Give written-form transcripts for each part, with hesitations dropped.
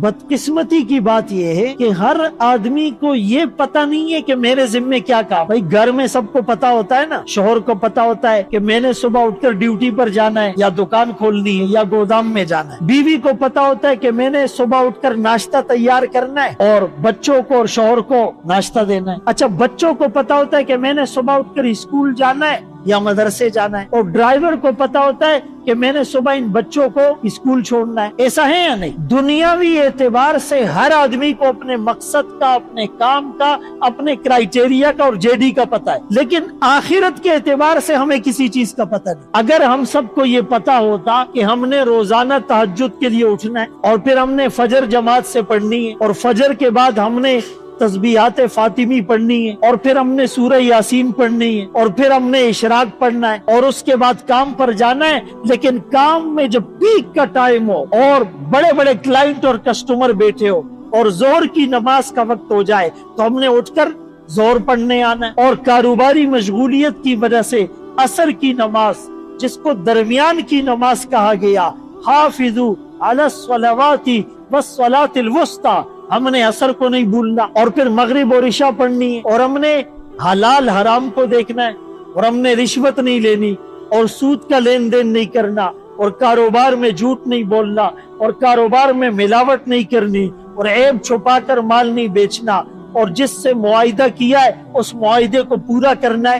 بدقسمتی کی بات یہ ہے کہ ہر آدمی کو یہ پتا نہیں ہے کہ میرے ذمے کیا کام. بھائی گھر میں سب کو پتا ہوتا ہے نا, شوہر کو پتا ہوتا ہے کہ میں نے صبح اٹھ کر ڈیوٹی پر جانا ہے یا دکان کھولنی ہے یا گودام میں جانا ہے. بیوی کو پتا ہوتا ہے کہ میں نے صبح اٹھ کر ناشتہ تیار کرنا ہے اور بچوں کو اور شوہر کو ناشتہ دینا ہے. اچھا, بچوں کو پتا ہوتا ہے کہ میں نے صبح اٹھ کر اسکول جانا ہے یا مدرسے جانا ہے, اور ڈرائیور کو پتا ہوتا ہے کہ میں نے صبح ان بچوں کو اسکول چھوڑنا ہے. ایسا ہے یا نہیں؟ دنیاوی اعتبار سے ہر آدمی کو اپنے مقصد کا, اپنے کام کا, اپنے کرائیٹیریا کا اور جے ڈی کا پتا ہے, لیکن آخرت کے اعتبار سے ہمیں کسی چیز کا پتا نہیں. اگر ہم سب کو یہ پتا ہوتا کہ ہم نے روزانہ تہجد کے لیے اٹھنا ہے اور پھر ہم نے فجر جماعت سے پڑھنی ہے اور فجر کے بعد ہم نے تسبیحات فاطمی پڑھنی ہے اور پھر ہم نے سورہ یاسین پڑھنی ہے اور پھر ہم نے اشراق پڑھنا ہے اور اس کے بعد کام پر جانا ہے, لیکن کام میں جب پیک کا ٹائم ہو اور بڑے بڑے کلائنٹ اور کسٹمر بیٹھے ہو اور ظہر کی نماز کا وقت ہو جائے تو ہم نے اٹھ کر ظہر پڑھنے آنا ہے, اور کاروباری مشغولیت کی وجہ سے عصر کی نماز, جس کو درمیان کی نماز کہا گیا, حافظوا علی الصلوات والصلاۃ الوسطی, ہم نے عصر کو نہیں بھولنا, اور پھر مغرب اور عشاء پڑھنی ہے, اور ہم نے حلال حرام کو دیکھنا ہے, اور ہم نے رشوت نہیں لینی اور سود کا لین دین نہیں کرنا, اور کاروبار میں جھوٹ نہیں بولنا اور کاروبار میں ملاوٹ نہیں کرنی اور عیب چھپا کر مال نہیں بیچنا, اور جس سے معاہدہ کیا ہے اس معاہدے کو پورا کرنا ہے.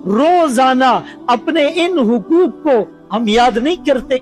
روزانہ اپنے ان حقوق کو ہم یاد نہیں کرتے.